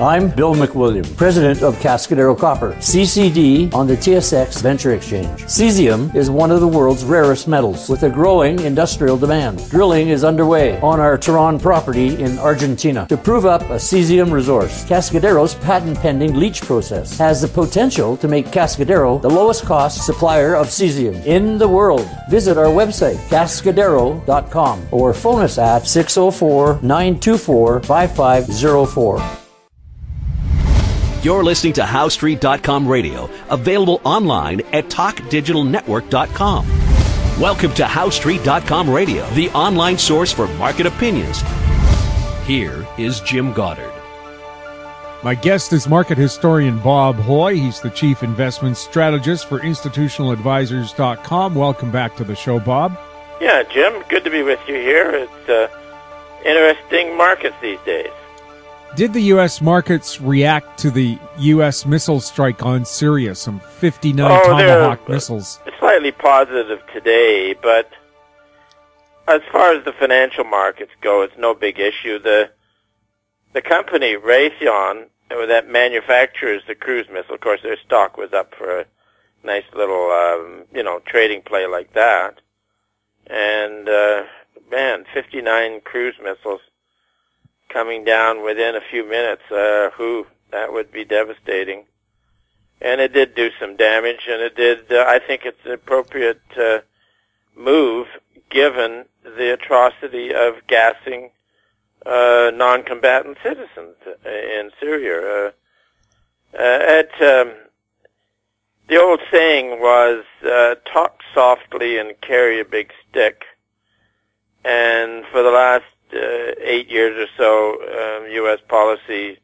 I'm Bill McWilliam, president of Cascadero Copper, CCD on the TSX Venture Exchange. Cesium is one of the world's rarest metals with a growing industrial demand. Drilling is underway on our Tehran property in Argentina to prove up a cesium resource. Cascadero's patent-pending leach process has the potential to make Cascadero the lowest cost supplier of cesium in the world. Visit our website, cascadero.com, or phone us at 604-924-5504. You're listening to HowStreet.com radio, available online at TalkDigitalNetwork.com. Welcome to HowStreet.com radio, the online source for market opinions. Here is Jim Goddard. My guest is market historian Bob Hoye. He's the chief investment strategist for institutionaladvisors.com. Welcome back to the show, Bob. Yeah, Jim, good to be with you here. It's interesting markets these days. Did the U.S. markets react to the U.S. missile strike on Syria, some 59 Tomahawk missiles? Slightly positive today, but as far as the financial markets go, it's no big issue. The company, Raytheon, that manufactures the cruise missile, of course, their stock was up for a nice little, trading play like that. And, 59 cruise missiles coming down within a few minutes, that would be devastating. And it did do some damage, and it did, I think it's an appropriate move given the atrocity of gassing non-combatant citizens in Syria. The old saying was, talk softly and carry a big stick. And for the last 8 years or so, U.S. policy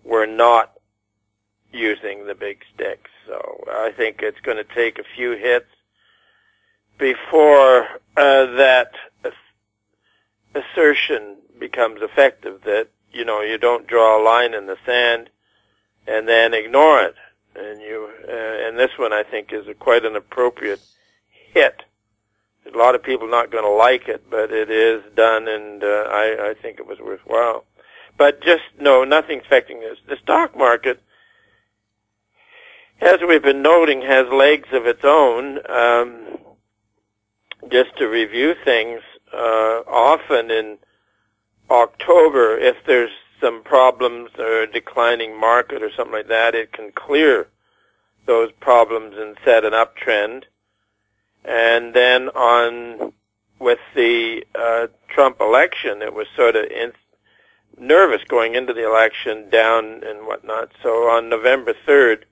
were not using the big sticks. So I think it's going to take a few hits before that assertion becomes effective that, you don't draw a line in the sand and then ignore it. And this one I think is quite an appropriate hit. A lot of people not going to like it, but it is done, and I think it was worthwhile. But nothing's affecting this. The stock market, as we've been noting, has legs of its own. Just to review things, often in October, if there's some problems or a declining market or something like that, it can clear those problems and set an uptrend. And then with the Trump election, it was sort of nervous going into the election, down and whatnot. So on November 3rd,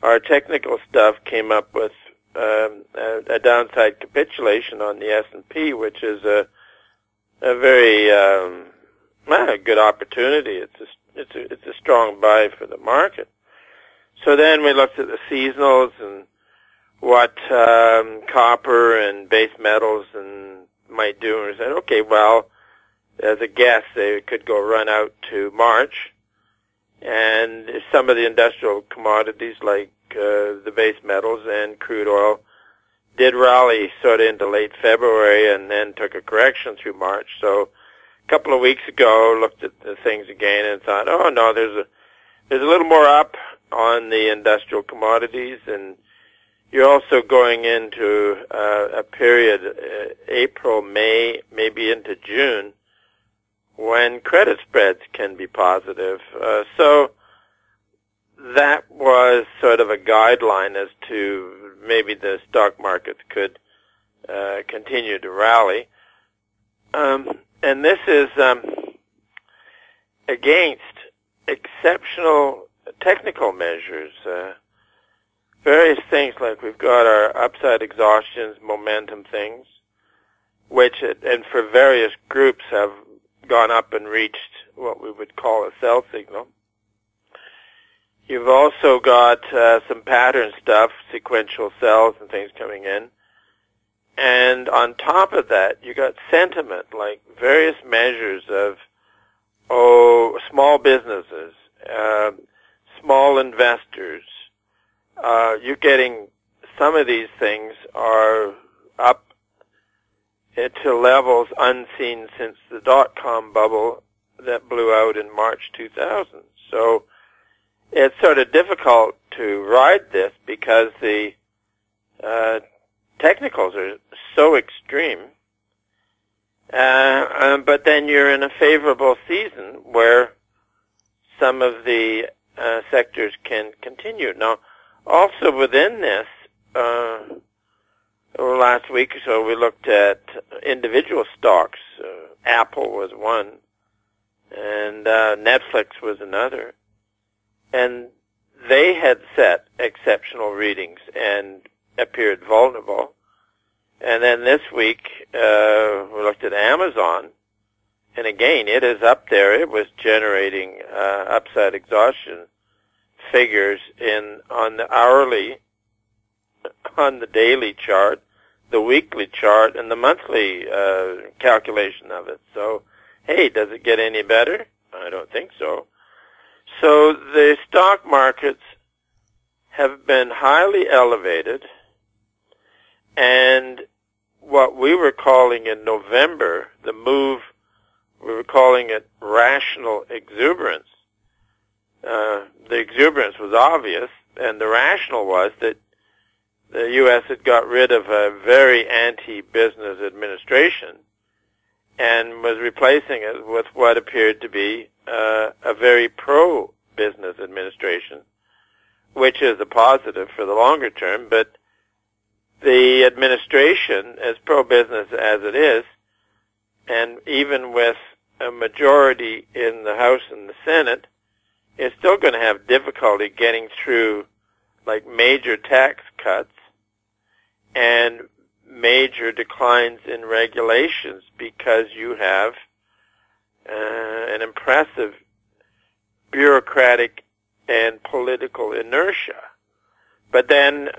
our technical stuff came up with a downside capitulation on the S&P, which is a very good opportunity. It's a strong buy for the market. So then we looked at the seasonals and what copper and base metals and might do, and we said, okay, well, as a guess, they could go run out to March, and some of the industrial commodities like the base metals and crude oil did rally sort of into late February and then took a correction through March. So a couple of weeks ago, looked at the things again and thought, oh no, there's a little more up on the industrial commodities, and you're also going into a period, April, May, maybe into June, when credit spreads can be positive. So that was sort of a guideline as to maybe the stock markets could continue to rally. And this is against exceptional technical measures. Various things like we've got our upside exhaustions, momentum things, which, and for various groups, have gone up and reached what we would call a sell signal. You've also got some pattern stuff, sequential sells and things coming in. And on top of that, you got sentiment, like various measures of, small businesses, small investors. You're getting some of these things are up to levels unseen since the dot-com bubble, that blew out in March 2000. So it's sort of difficult to ride this because the technicals are so extreme. But then you're in a favorable season where some of the sectors can continue. Now, also within this, last week or so, we looked at individual stocks. Apple was one, and Netflix was another. And they had set exceptional readings and appeared vulnerable. And then this week, we looked at Amazon, and again, it is up there. It was generating upside exhaustion figures on the hourly, on the daily chart, the weekly chart, and the monthly calculation of it. So, hey, does it get any better? I don't think so. So the stock markets have been highly elevated, and what we were calling in November, the move, we were calling it rational exuberance. The exuberance was obvious, and the rational was that the U.S. had got rid of a very anti-business administration and was replacing it with what appeared to be a very pro-business administration, which is a positive for the longer term, but the administration, as pro-business as it is, and even with a majority in the House and the Senate, is still going to have difficulty getting through like major tax cuts and major declines in regulations because you have an impressive bureaucratic and political inertia. But then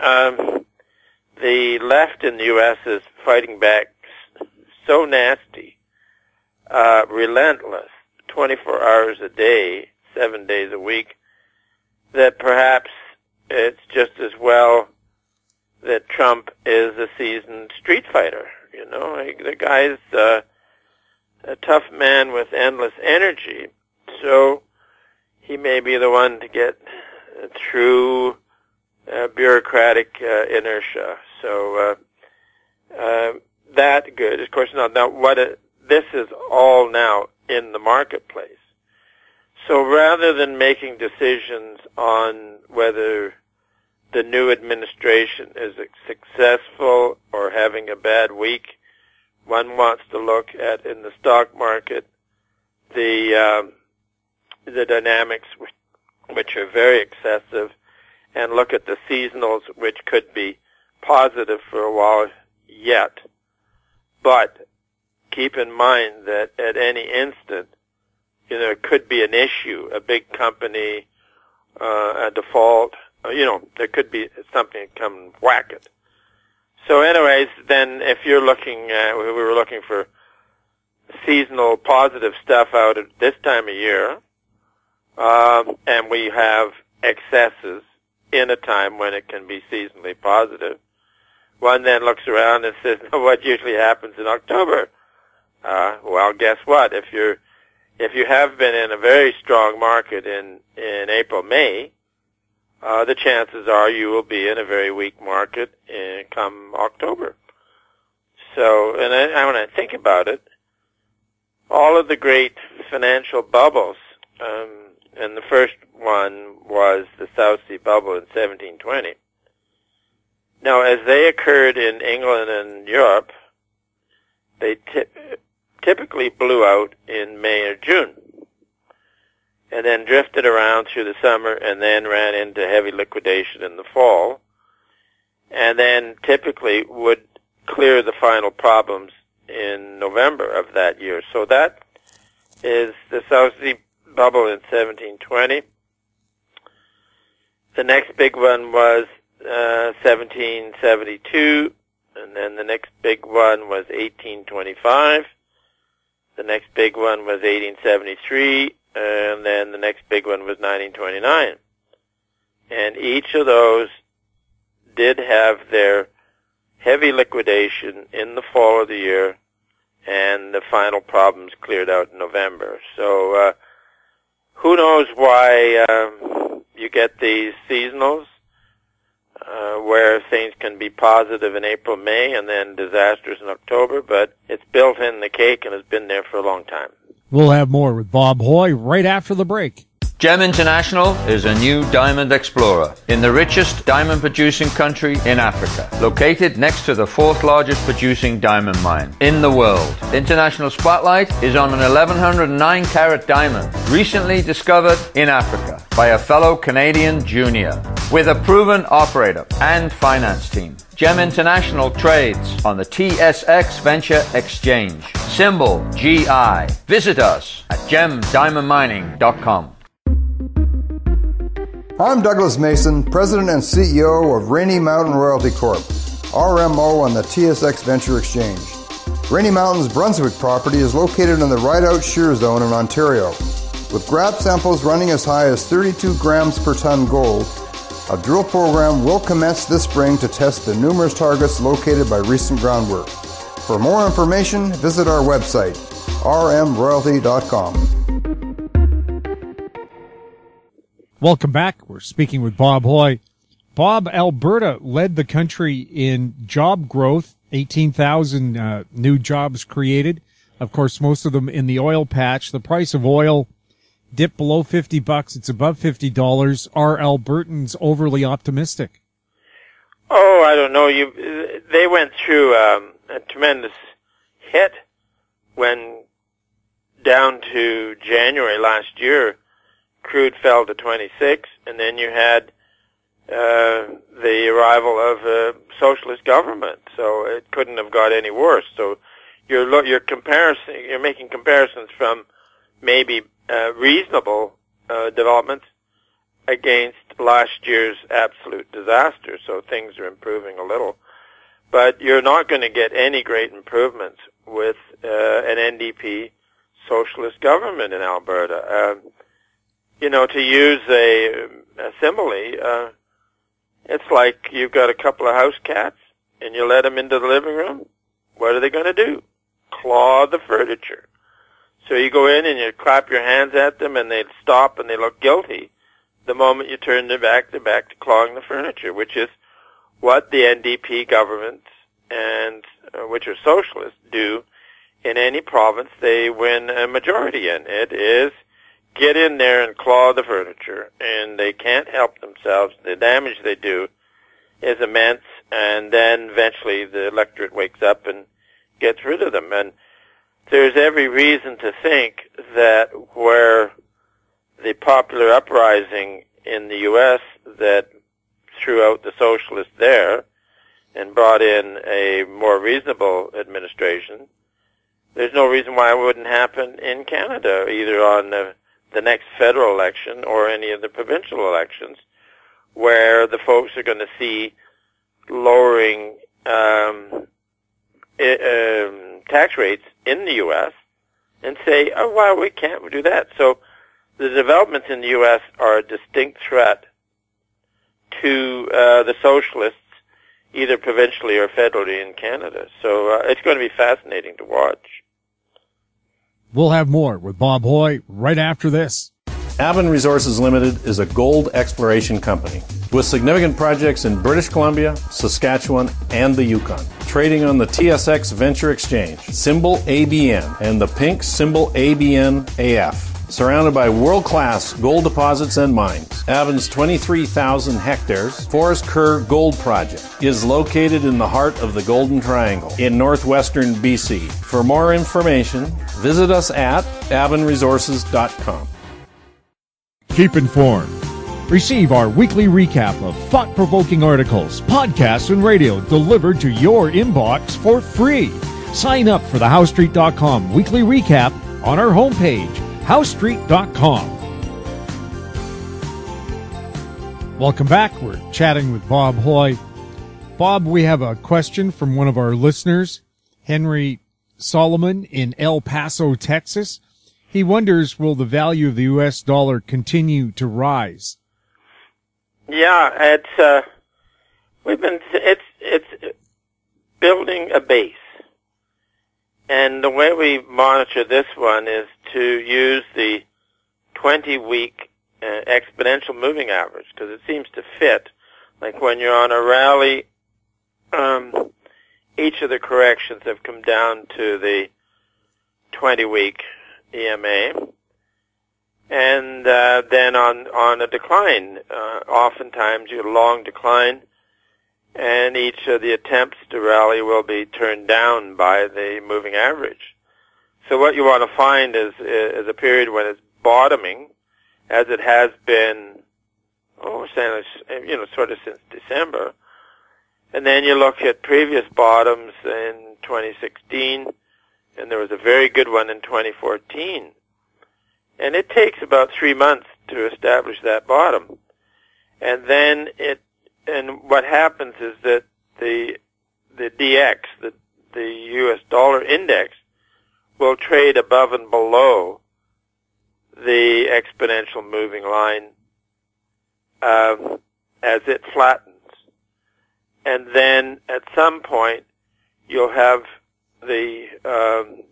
the left in the U.S. is fighting back so nasty, relentless, 24 hours a day, 7 days a week, that perhaps it's just as well that Trump is a seasoned street fighter. You know, the guy's a tough man with endless energy, so he may be the one to get through bureaucratic inertia. So that good. Of course, now this is all now in the marketplace. So rather than making decisions on whether the new administration is successful or having a bad week, one wants to look at, in the stock market, the dynamics which are very excessive, and look at the seasonals, which could be positive for a while yet. But keep in mind that at any instant, it could be an issue, a big company, a default, there could be something come and whack it. So anyways, then if you're looking at, we were looking for seasonal positive stuff out at this time of year, and we have excesses in a time when it can be seasonally positive. One then looks around and says, what usually happens in October? Well, guess what? If you have been in a very strong market in April, May, the chances are you will be in a very weak market come October. So, and when I think about it, all of the great financial bubbles, and the first one was the South Sea bubble in 1720. Now, as they occurred in England and Europe, they typically blew out in May or June, and then drifted around through the summer, and then ran into heavy liquidation in the fall, and then typically would clear the final problems in November of that year. So that is the South Sea bubble in 1720. The next big one was 1772, and then the next big one was 1825. The next big one was 1873, and then the next big one was 1929. And each of those did have their heavy liquidation in the fall of the year and the final problems cleared out in November. So who knows why you get these seasonals where things can be positive in April, May, and then disastrous in October, but it's built in the cake and has been there for a long time. We'll have more with Bob Hoye right after the break. GEM International is a new diamond explorer in the richest diamond producing country in Africa, located next to the fourth largest producing diamond mine in the world. International Spotlight is on an 1109 carat diamond recently discovered in Africa by a fellow Canadian junior with a proven operator and finance team. GEM International trades on the TSX Venture Exchange, symbol GI. Visit us at gemdiamondmining.com. I'm Douglas Mason, President and CEO of Rainy Mountain Royalty Corp., RMO on the TSX Venture Exchange. Rainy Mountain's Brunswick property is located in the Rideout Shear Zone in Ontario. With grab samples running as high as 32 grams per ton gold, a drill program will commence this spring to test the numerous targets located by recent groundwork. For more information, visit our website, rmroyalty.com. Welcome back. We're speaking with Bob Hoye. Bob, Alberta led the country in job growth, 18,000 new jobs created. Of course, most of them in the oil patch. The price of oil dipped below $50. It's above $50. Are Albertans overly optimistic? Oh, I don't know. They went through a tremendous hit when down to January last year, crude fell to 26, and then you had the arrival of a socialist government. So it couldn't have got any worse. So you're making comparisons from maybe reasonable developments against last year's absolute disaster. So things are improving a little, but you're not going to get any great improvements with an NDP socialist government in Alberta. To use a simile, it's like you've got a couple of house cats and you let them into the living room. What are they going to do? Claw the furniture. So you go in and you clap your hands at them and they stop and they look guilty. The moment you turn their back, they're back to clawing the furniture, which is what the NDP governments and which are socialists do in any province they win a majority in. It is get in there and claw the furniture, and they can't help themselves. The damage they do is immense, and then eventually the electorate wakes up and gets rid of them. And there's every reason to think that where the popular uprising in the U.S. that threw out the socialists there and brought in a more reasonable administration, there's no reason why it wouldn't happen in Canada, either on the next federal election or any of the provincial elections, where the folks are going to see lowering tax rates in the U.S. and say, oh, wow, we can't do that. So the developments in the U.S. are a distinct threat to the socialists, either provincially or federally in Canada. So it's going to be fascinating to watch. We'll have more with Bob Hoye right after this. Avon Resources Limited is a gold exploration company with significant projects in British Columbia, Saskatchewan, and the Yukon. Trading on the TSX Venture Exchange, symbol ABN, and the pink symbol ABN-AF. Surrounded by world-class gold deposits and mines, Avon's 23,000 hectares Forest Kerr Gold Project is located in the heart of the Golden Triangle in northwestern BC. For more information, visit us at avonresources.com. Keep informed. Receive our weekly recap of thought-provoking articles, podcasts, and radio delivered to your inbox for free. Sign up for the HowStreet.com weekly recap on our homepage, HowStreet.com. Welcome back. We're chatting with Bob Hoye. Bob, we have a question from one of our listeners, Henry Solomon in El Paso, Texas. He wonders, will the value of the U.S. dollar continue to rise? Yeah, it's building a base. And the way we monitor this one is to use the 20-week exponential moving average, because it seems to fit. Like when you're on a rally, each of the corrections have come down to the 20-week EMA. And then on a decline, oftentimes you have a long decline, and each of the attempts to rally will be turned down by the moving average. So what you want to find is a period when it's bottoming, as it has been, sort of since December. And then you look at previous bottoms in 2016, and there was a very good one in 2014. And it takes about 3 months to establish that bottom. And then what happens is that the DX, the US dollar index, will trade above and below the exponential moving line as it flattens. And then at some point, you'll have the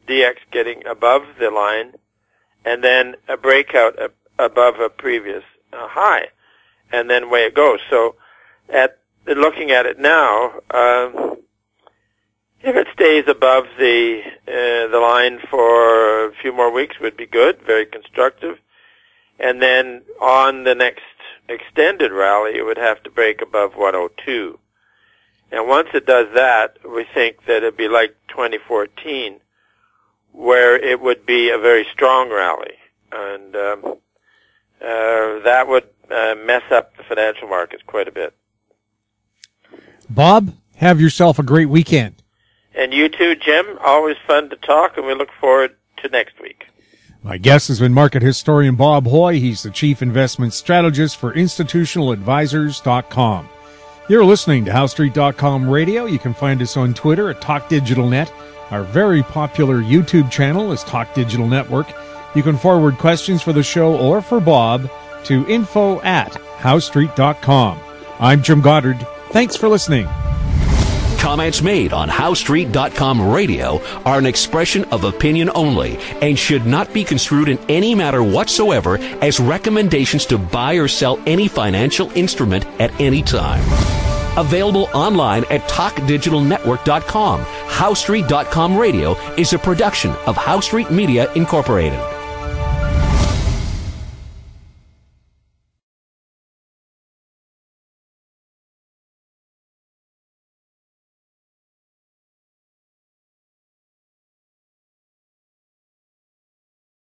DX getting above the line, and then a breakout above a previous high, and then away it goes. So, looking at it now, if it stays above the line for a few more weeks, would be good, very constructive, and then on the next extended rally, it would have to break above 102. And once it does that, we think that it'd be like 2014, where it would be a very strong rally, and that would mess up the financial markets quite a bit. Bob, have yourself a great weekend. And you too, Jim. Always fun to talk, and we look forward to next week. My guest has been market historian Bob Hoye. He's the chief investment strategist for institutionaladvisors.com. You're listening to HowStreet.com radio. You can find us on Twitter at TalkDigitalNet. Our very popular YouTube channel is Talk Digital Network. You can forward questions for the show or for Bob to info@HowStreet.com. I'm Jim Goddard. Thanks for listening. Comments made on HowStreet.com radio are an expression of opinion only and should not be construed in any matter whatsoever as recommendations to buy or sell any financial instrument at any time. Available online at TalkDigitalNetwork.com. HowStreet.com radio is a production of HowStreet Media Incorporated.